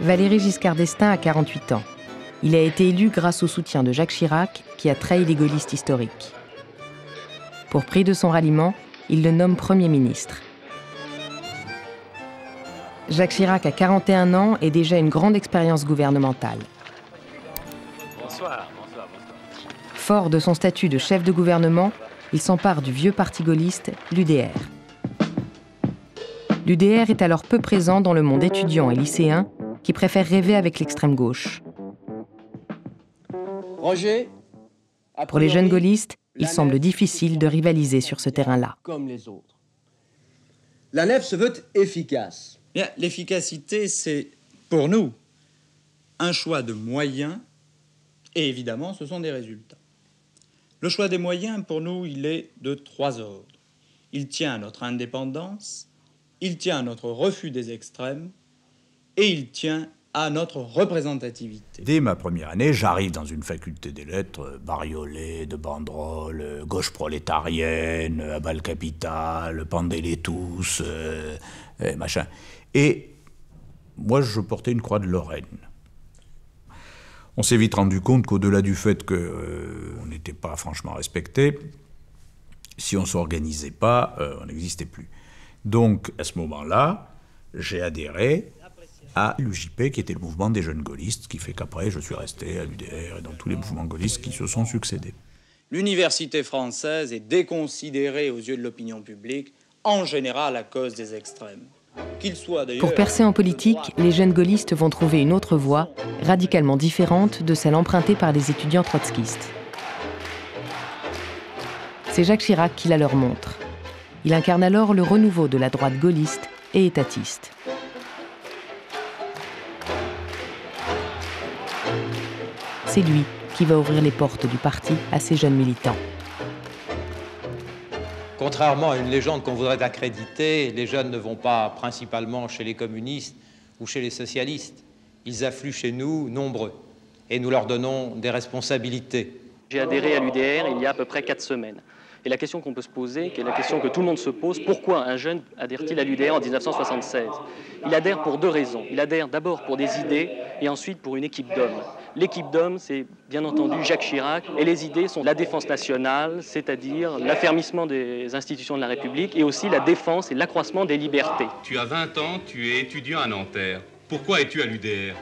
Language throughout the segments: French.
Valéry Giscard d'Estaing a 48 ans. Il a été élu grâce au soutien de Jacques Chirac, qui a trahi les gaullistes historiques. Pour prix de son ralliement, il le nomme Premier ministre. Jacques Chirac a 41 ans et déjà une grande expérience gouvernementale. Bonsoir. Fort de son statut de chef de gouvernement, il s'empare du vieux parti gaulliste, l'UDR. L'UDR est alors peu présent dans le monde étudiant et lycéen, qui préfère rêver avec l'extrême gauche. Roger, pour les jeunes gaullistes, il semble difficile de rivaliser sur ce terrain-là. Comme les autres. La nef se veut efficace. Bien, l'efficacité, c'est, pour nous, un choix de moyens, et évidemment, ce sont des résultats. Le choix des moyens, pour nous, il est de 3 ordres. Il tient à notre indépendance, il tient à notre refus des extrêmes, et il tient à notre représentativité. Dès ma première année, j'arrive dans une faculté des lettres bariolée de banderoles, gauche prolétarienne, abat capital, pendez-les tous, machin. Et moi, je portais une croix de Lorraine. On s'est vite rendu compte qu'au-delà du fait qu'on n'était pas franchement respecté, si on ne s'organisait pas, on n'existait plus. Donc, à ce moment-là, j'ai adhéré à l'UJP, qui était le mouvement des jeunes gaullistes, qui fait qu'après, je suis resté à l'UDR et dans tous les mouvements gaullistes qui se sont succédés. L'université française est déconsidérée aux yeux de l'opinion publique, en général à cause des extrêmes. Qu'ils soient d'ailleurs... Pour percer en politique, les jeunes gaullistes vont trouver une autre voie, radicalement différente de celle empruntée par les étudiants trotskistes. C'est Jacques Chirac qui la leur montre. Il incarne alors le renouveau de la droite gaulliste et étatiste. C'est lui qui va ouvrir les portes du parti à ces jeunes militants. Contrairement à une légende qu'on voudrait accréditer, les jeunes ne vont pas principalement chez les communistes ou chez les socialistes. Ils affluent chez nous nombreux et nous leur donnons des responsabilités. J'ai adhéré à l'UDR il y a à peu près 4 semaines. Et la question qu'on peut se poser, qui est la question que tout le monde se pose, pourquoi un jeune adhère-t-il à l'UDR en 1976 ? Il adhère pour 2 raisons. Il adhère d'abord pour des idées et ensuite pour une équipe d'hommes. L'équipe d'hommes, c'est bien entendu Jacques Chirac, et les idées sont la défense nationale, c'est-à-dire l'affermissement des institutions de la République, et aussi la défense et l'accroissement des libertés. Tu as 20 ans, tu es étudiant à Nanterre. Pourquoi es-tu à l'UDR ?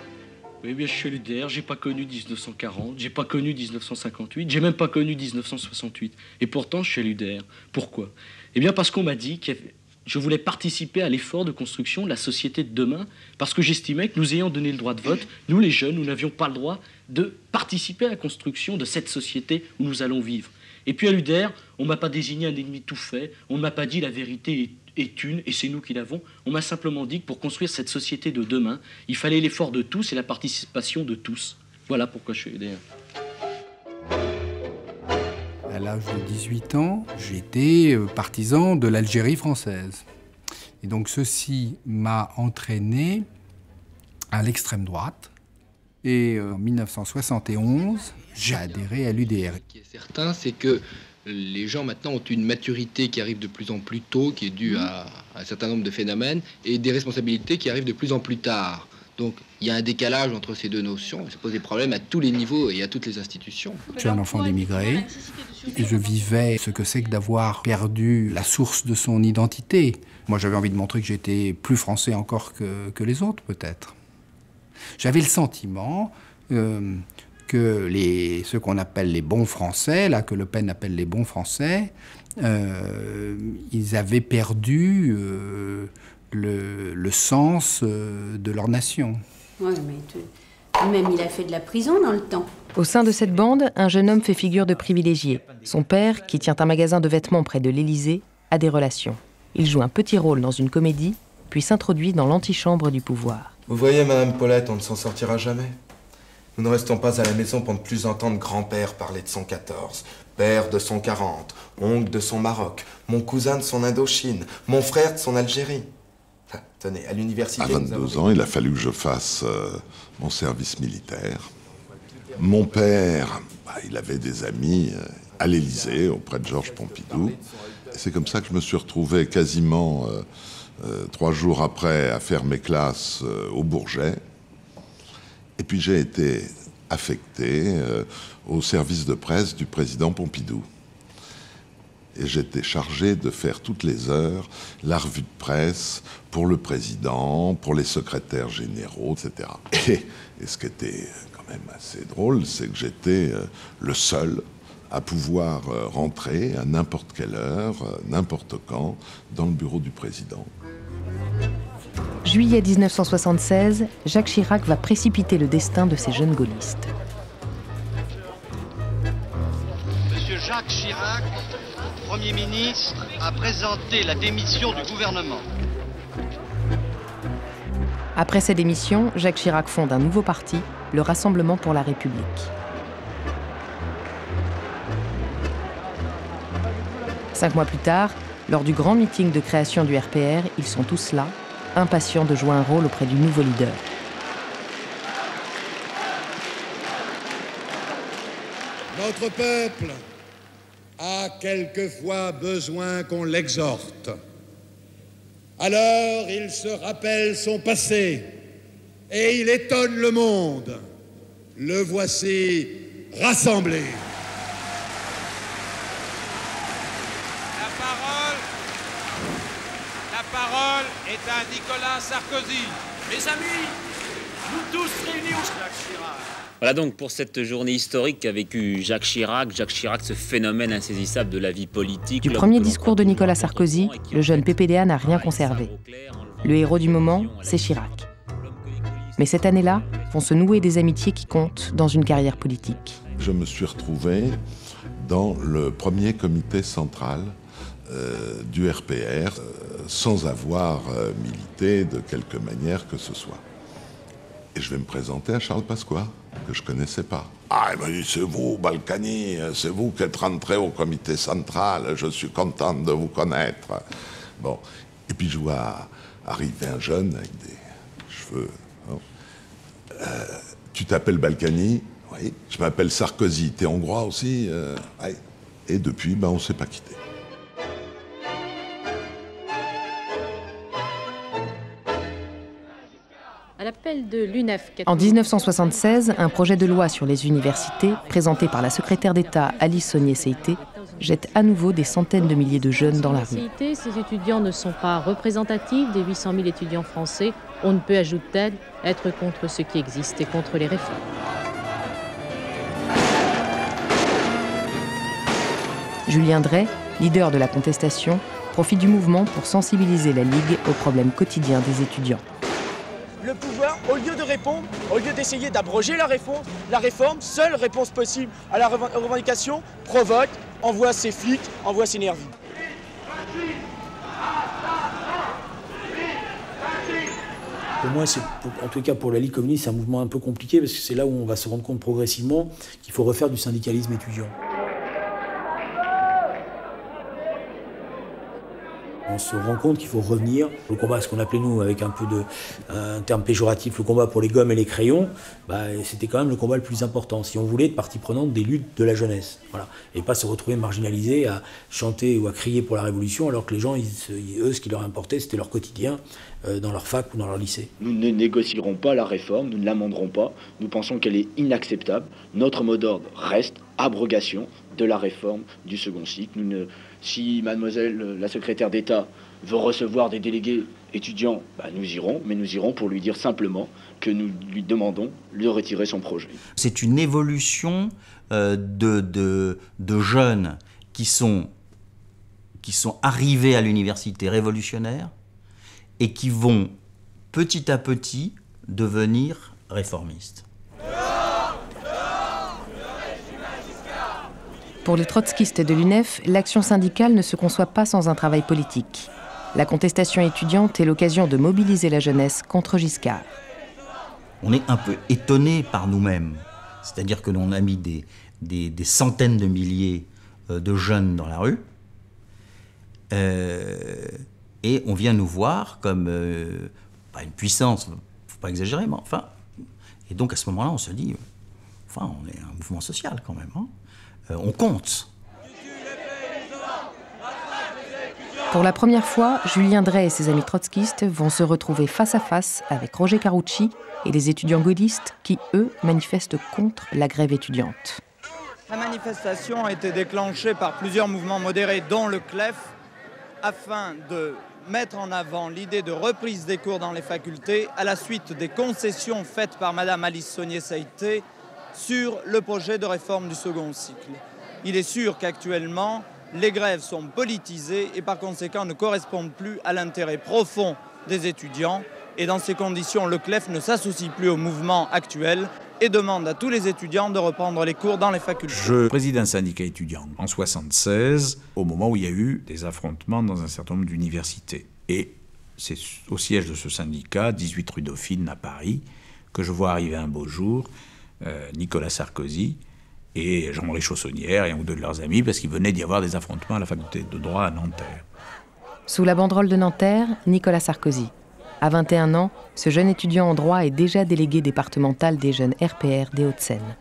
Oui, bien, je suis à l'UDR, j'ai pas connu 1940, j'ai pas connu 1958, j'ai même pas connu 1968. Et pourtant, je suis à l'UDR. Pourquoi ? Eh bien, parce qu'on m'a dit que je voulais participer à l'effort de construction de la société de demain, parce que j'estimais que nous ayant donné le droit de vote, nous les jeunes, nous n'avions pas le droit de participer à la construction de cette société où nous allons vivre. Et puis à l'UDR, on ne m'a pas désigné un ennemi tout fait, on ne m'a pas dit la vérité est une, et c'est nous qui l'avons. On m'a simplement dit que pour construire cette société de demain, il fallait l'effort de tous et la participation de tous. Voilà pourquoi je suis à l'UDR. À l'âge de 18 ans, j'étais partisan de l'Algérie française. Et donc ceci m'a entraîné à l'extrême droite. Et en 1971, j'ai adhéré à l'UDR. Ce qui est certain, c'est que les gens maintenant ont une maturité qui arrive de plus en plus tôt, qui est due à un certain nombre de phénomènes, et des responsabilités qui arrivent de plus en plus tard. Donc il y a un décalage entre ces deux notions, et ça pose des problèmes à tous les niveaux et à toutes les institutions. Je suis un enfant d'immigrés, et je vivais ce que c'est que d'avoir perdu la source de son identité. Moi j'avais envie de montrer que j'étais plus français encore que les autres, peut-être. J'avais le sentiment que ceux qu'on appelle les bons Français, là, que Le Pen appelle les bons Français, ils avaient perdu le sens de leur nation. Oui, mais même il a fait de la prison dans le temps. Au sein de cette bande, un jeune homme fait figure de privilégié. Son père, qui tient un magasin de vêtements près de l'Élysée, a des relations. Il joue un petit rôle dans une comédie, puis s'introduit dans l'antichambre du pouvoir. Vous voyez, Madame Paulette, on ne s'en sortira jamais. Nous ne restons pas à la maison pour ne plus entendre grand-père parler de son 14, père de son 40, oncle de son Maroc, mon cousin de son Indochine, mon frère de son Algérie. Enfin, tenez, à l'université... À 22 ans, il a fallu que je fasse mon service militaire. Mon père, il avait des amis à l'Élysée, auprès de Georges Pompidou. C'est comme ça que je me suis retrouvé quasiment 3 jours après à faire mes classes au Bourget. Et puis j'ai été affecté au service de presse du président Pompidou. Et j'étais chargé de faire toutes les heures la revue de presse pour le président, pour les secrétaires généraux, etc. Et ce qui était quand même assez drôle, c'est que j'étais le seul à pouvoir rentrer à n'importe quelle heure, n'importe quand, dans le bureau du président. Juillet 1976, Jacques Chirac va précipiter le destin de ces jeunes gaullistes. Monsieur Jacques Chirac, Premier ministre, a présenté la démission du gouvernement. Après sa démission, Jacques Chirac fonde un nouveau parti, le Rassemblement pour la République. Cinq mois plus tard, lors du grand meeting de création du RPR, ils sont tous là, impatients de jouer un rôle auprès du nouveau leader. Notre peuple a quelquefois besoin qu'on l'exhorte. Alors il se rappelle son passé et il étonne le monde. Le voici rassemblé. La parole est à Nicolas Sarkozy. Mes amis, nous tous réunis au Jacques Chirac. Voilà donc pour cette journée historique qu'a vécu Jacques Chirac, ce phénomène insaisissable de la vie politique. Du premier discours de Nicolas Sarkozy, le jeune PPDA n'a rien conservé. Le héros du moment, c'est Chirac. Mais cette année-là, vont se nouer des amitiés qui comptent dans une carrière politique. Je me suis retrouvé dans le premier comité central du RPR, sans avoir milité de quelque manière que ce soit. Et je vais me présenter à Charles Pasqua, que je ne connaissais pas. Ah, il m'a dit, c'est vous, Balkany, c'est vous qui êtes rentré au comité central, je suis content de vous connaître. Bon, et puis je vois arriver un jeune avec des cheveux. Tu t'appelles Balkany? Oui. Je m'appelle Sarkozy, t'es hongrois aussi? Oui. Et depuis, on ne s'est pas quitté. En 1976, un projet de loi sur les universités, présenté par la secrétaire d'État Alice Saunier-Seyté, jette à nouveau des centaines de milliers de jeunes dans la rue. Ces étudiants ne sont pas représentatifs des 800 000 étudiants français. On ne peut, ajoute-t-elle, être contre ce qui existe et contre les réformes. Julien Drey, leader de la contestation, profite du mouvement pour sensibiliser la Ligue aux problèmes quotidiens des étudiants. Le pouvoir, au lieu de répondre, au lieu d'essayer d'abroger la réforme, seule réponse possible à la revendication, provoque, envoie ses flics, envoie ses nervis. Pour moi, en tout cas pour la Ligue communiste, c'est un mouvement un peu compliqué parce que c'est là où on va se rendre compte progressivement qu'il faut refaire du syndicalisme étudiant. On se rend compte qu'il faut revenir au combat, ce qu'on appelait nous, avec un terme péjoratif, le combat pour les gommes et les crayons, c'était quand même le combat le plus important, si on voulait être partie prenante des luttes de la jeunesse. Voilà. Et pas se retrouver marginalisé à chanter ou à crier pour la révolution, alors que les gens, eux, ce qui leur importait, c'était leur quotidien dans leur fac ou dans leur lycée. Nous ne négocierons pas la réforme, nous ne l'amenderons pas, nous pensons qu'elle est inacceptable. Notre mot d'ordre reste abrogation de la réforme du second cycle. Si mademoiselle la secrétaire d'État veut recevoir des délégués étudiants, nous irons, mais nous irons pour lui dire simplement que nous lui demandons de retirer son projet. C'est une évolution de jeunes qui sont arrivés à l'université révolutionnaire et qui vont petit à petit devenir réformistes. Pour les trotskistes de l'UNEF, l'action syndicale ne se conçoit pas sans un travail politique. La contestation étudiante est l'occasion de mobiliser la jeunesse contre Giscard. On est un peu étonné par nous-mêmes. C'est-à-dire que l'on a mis des centaines de milliers de jeunes dans la rue et on vient nous voir comme pas une puissance, faut pas exagérer, mais enfin. Et donc à ce moment-là, on se dit, on est un mouvement social quand même. On compte. Pour la première fois, Julien Dray et ses amis trotskistes vont se retrouver face à face avec Roger Carucci et les étudiants gaullistes qui, eux, manifestent contre la grève étudiante. La manifestation a été déclenchée par plusieurs mouvements modérés, dont le CLEF, afin de mettre en avant l'idée de reprise des cours dans les facultés à la suite des concessions faites par Madame Alice Saunier-Saïté sur le projet de réforme du second cycle. Il est sûr qu'actuellement, les grèves sont politisées et par conséquent ne correspondent plus à l'intérêt profond des étudiants. Et dans ces conditions, le CLEF ne s'associe plus au mouvement actuel et demande à tous les étudiants de reprendre les cours dans les facultés. Je préside un syndicat étudiant en 1976, au moment où il y a eu des affrontements dans un certain nombre d'universités. Et c'est au siège de ce syndicat, 18 rue Dauphine à Paris, que je vois arriver un beau jour Nicolas Sarkozy et Jean-Marie Chaussonnière et un ou deux de leurs amis, parce qu'il venait d'y avoir des affrontements à la faculté de droit à Nanterre. Sous la banderole de Nanterre, Nicolas Sarkozy. À 21 ans, ce jeune étudiant en droit est déjà délégué départemental des jeunes RPR des Hauts-de-Seine.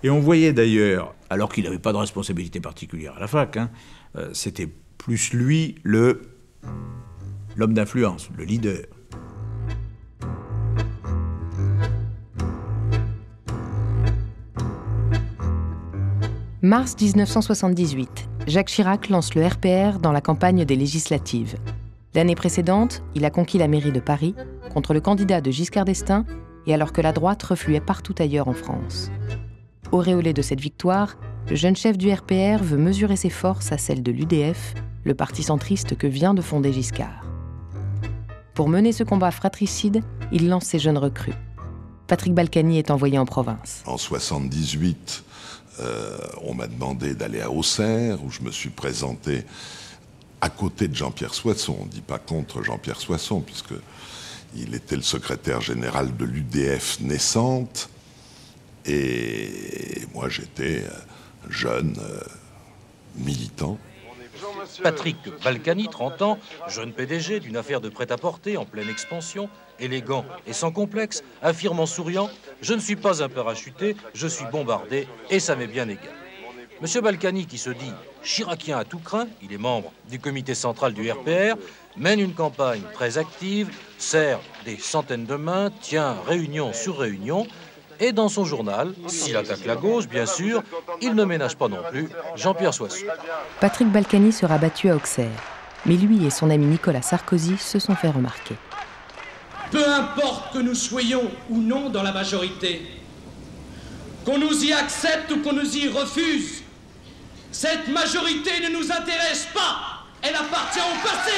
Et on voyait d'ailleurs, alors qu'il n'avait pas de responsabilité particulière à la fac, c'était plus lui l'homme d'influence, le leader. Mars 1978, Jacques Chirac lance le RPR dans la campagne des législatives. L'année précédente, il a conquis la mairie de Paris contre le candidat de Giscard d'Estaing et alors que la droite refluait partout ailleurs en France. Auréolé de cette victoire, le jeune chef du RPR veut mesurer ses forces à celles de l'UDF, le parti centriste que vient de fonder Giscard. Pour mener ce combat fratricide, il lance ses jeunes recrues. Patrick Balkany est envoyé en province. En 1978, on m'a demandé d'aller à Auxerre, où je me suis présenté à côté de Jean-Pierre Soisson. On ne dit pas contre Jean-Pierre Soisson, puisqu'il était le secrétaire général de l'UDF naissante. Et moi, j'étais jeune militant. Patrick Balkany, 30 ans, jeune PDG d'une affaire de prêt-à-porter en pleine expansion, élégant et sans complexe, affirme en souriant « Je ne suis pas un parachuté, je suis bombardé et ça m'est bien égal ». Monsieur Balkany, qui se dit chiracien à tout craint, il est membre du comité central du RPR, mène une campagne très active, serre des centaines de mains, tient réunion sur réunion, et dans son journal, s'il attaque la gauche, bien sûr, il ne ménage pas non plus Jean-Pierre Soisson. Patrick Balkany sera battu à Auxerre, mais lui et son ami Nicolas Sarkozy se sont fait remarquer. Peu importe que nous soyons ou non dans la majorité, qu'on nous y accepte ou qu'on nous y refuse, cette majorité ne nous intéresse pas. Elle appartient au passé.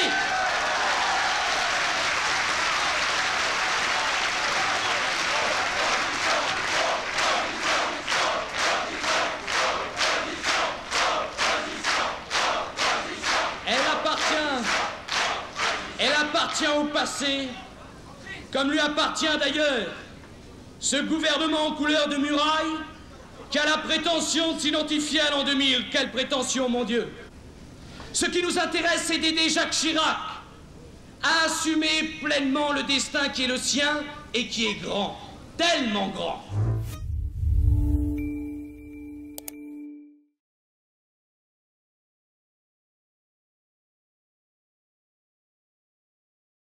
Elle appartient au passé, comme lui appartient d'ailleurs ce gouvernement en couleur de muraille qui a la prétention de s'identifier à l'an 2000. Quelle prétention, mon Dieu! Ce qui nous intéresse, c'est d'aider Jacques Chirac à assumer pleinement le destin qui est le sien et qui est grand, tellement grand.